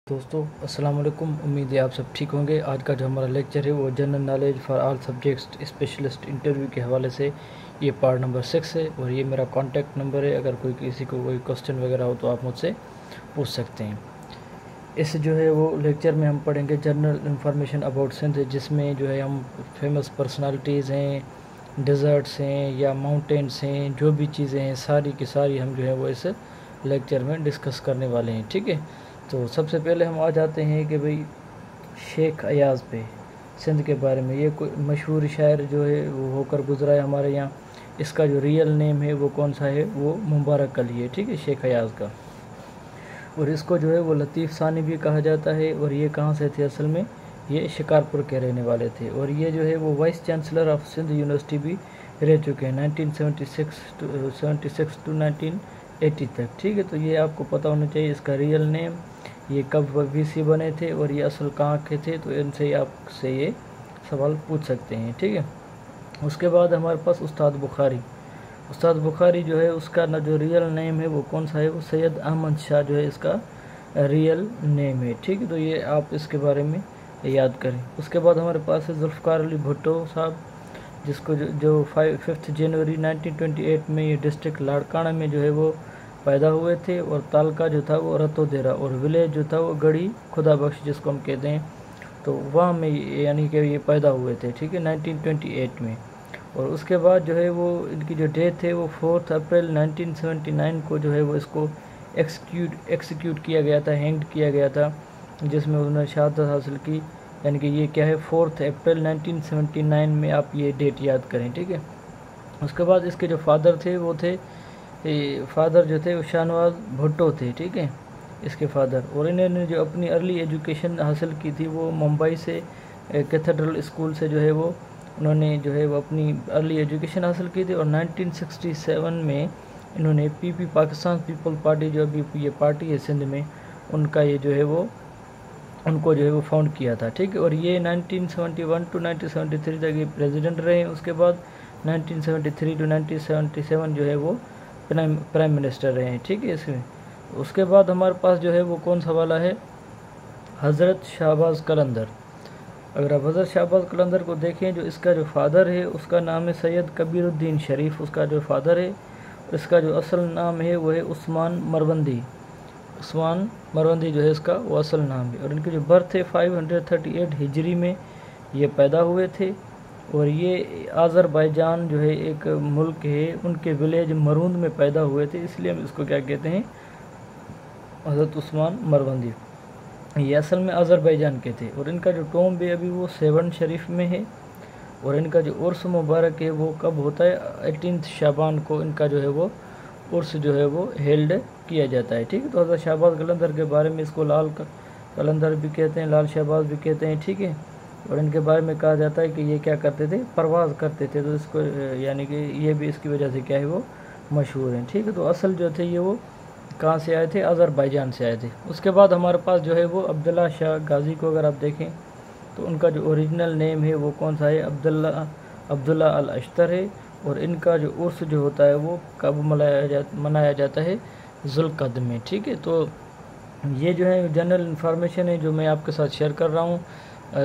दोस्तों अस्सलाम वालेकुम। उम्मीद है आप सब ठीक होंगे। आज का जो हमारा लेक्चर है वो general knowledge for all subjects specialist interview के हवाले से ये पार्ट नंबर 6 है और ये मेरा कॉन्टैक्ट नंबर है। अगर किसी को कोई क्वेश्चन वगैरह हो तो आप मुझसे पूछ सकते हैं। इस जो है वो लेक्चर में हम पढ़ेंगे जनरल इंफॉर्मेशन अबाउट सिंध, जिसमें जो है हम फेमस पर्सनालिटीज़ हैं, डेजर्ट्स हैं या माउंटेन्स हैं, जो भी चीज़ें हैं सारी की सारी हम जो है वो इस लेक्चर में डिस्कस करने वाले हैं। ठीक है, तो सबसे पहले हम आ जाते हैं कि भाई शेख अयाज़ पे सिंध के बारे में। ये कोई मशहूर शायर जो है वो होकर गुजरा है हमारे यहाँ। इसका जो रियल नेम है वो कौन सा है, वो मुबारक अली है। ठीक है, शेख अयाज़ का। और इसको जो है वो लतीफ़ सानी भी कहा जाता है। और ये कहाँ से थे असल में, ये शिकारपुर के रहने वाले थे। और ये जो है वो vice chancellor of Sindh university भी रह चुके हैं 1976 टू 1980 तक। ठीक है, तो ये आपको पता होना चाहिए इसका रियल नेम, ये कब वीसी बने थे और ये असल कहाँ के थे। तो इनसे आपसे ये सवाल पूछ सकते हैं। ठीक है, उसके बाद हमारे पास उस्ताद बुखारी जो है उसका ना जो रियल नेम है वो कौन सा है, वो सैयद अहमद शाह जो है इसका रियल नेम है। ठीक है, तो ये आप इसके बारे में याद करें। उसके बाद हमारे पास है जुल्फ़िकार अली भुट्टो साहब, जिसको जो 5 जनवरी 1928 में ये डिस्ट्रिक्ट लाड़काना में जो है वो पैदा हुए थे। और तालका जो था वो रतोदेरा और विलेज जो था वो गढ़ी खुदा बख्श जिसको हम कहते हैं, तो वहाँ में यानी कि ये पैदा हुए थे। ठीक है, 1928 में। और उसके बाद जो है वो इनकी जो डेथ है वो 4 अप्रैल 1979 को जो है वो इसको एक्सिक्यूट किया गया था, हैंग्ड किया गया था, जिसमें उन्होंने शहादत हासिल की। यानी कि ये क्या है, 4 अप्रैल 1979 में आप ये डेट याद करें। ठीक है, उसके बाद इसके जो फादर थे वो थे जो थे वो शाहनवाज भुट्टो थे। ठीक है, इसके फादर। और इन्होंने जो अपनी अर्ली एजुकेशन हासिल की थी वो मुंबई से कैथेड्रल स्कूल से जो है वो उन्होंने जो है वो अपनी अर्ली एजुकेशन हासिल की थी। और 1967 में इन्होंने पीपी पाकिस्तान पीपल पार्टी जो अभी ये पार्टी है सिंध में, उनका ये जो है वो उनको जो है वो फाउंड किया था। ठीक है, और ये 1971 टू 1973 तक ये प्रेसिडेंट रहे। उसके बाद 1973 टू 1977 जो है वो प्राइम मिनिस्टर रहे हैं। ठीक है, इसमें उसके बाद हमारे पास जो है वो कौन सा वाला है, हज़रत शाहबाज कलंदर। अगर आप हज़रत शाहबाज कलंदर को देखें, जो इसका जो फादर है उसका नाम है सैयद कबीरुद्दीन शरीफ, उसका जो फादर है। इसका जो असल नाम है वो है उस्मान मरवंदी जो है इसका वो असल नाम है। और इनकी जो बर्थ है 538 हिजरी में ये पैदा हुए थे। और ये आज़रबाईजान जो है एक मुल्क है, उनके विलेज मरूंद में पैदा हुए थे, इसलिए हम इसको क्या कहते हैं, हज़रत उस्मान मरवंदी। ये असल में आज़रबाईजान के थे। और इनका जो टॉम्ब है अभी वो 7 शरीफ में है। और इनका जो उर्स मुबारक है वो कब होता है, 18 शाबान को इनका जो है वो उर्स जो है वो हेल्ड किया जाता है। ठीक है, तो हज़रत शाहबाज कलंदर के बारे में इसको लाल कलंदर भी कहते हैं, लाल शहबाज भी कहते हैं। ठीक है, और इनके बारे में कहा जाता है कि ये क्या करते थे, परवाज़ करते थे, तो इसको यानी कि ये भी इसकी वजह से क्या है वो मशहूर हैं। ठीक है, तो असल जो थे ये वो कहाँ से आए थे, आज़रबाईजान से आए थे। उसके बाद हमारे पास जो है वो अब्दुल्ला शाह गाज़ी को अगर आप देखें तो उनका जो ओरिजिनल नेम है वो कौन सा है, अब्दुल्ला अल अश्तर है। और इनका जो उर्स जो होता है वो कब मनाया जाता है, ज़ुल्क़द में। ठीक है, तो ये जो है जनरल इन्फॉर्मेशन है जो मैं आपके साथ शेयर कर रहा हूँ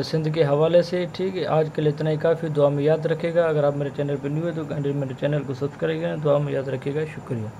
सिंध के हवाले से। ठीक है, आज के लिए इतना ही काफ़ी। दुआ में याद रखेगा। अगर आप मेरे चैनल पर न्यू है तो मेरे चैनल को सब्सक्राइब करें। दुआ में याद रखेगा। शुक्रिया।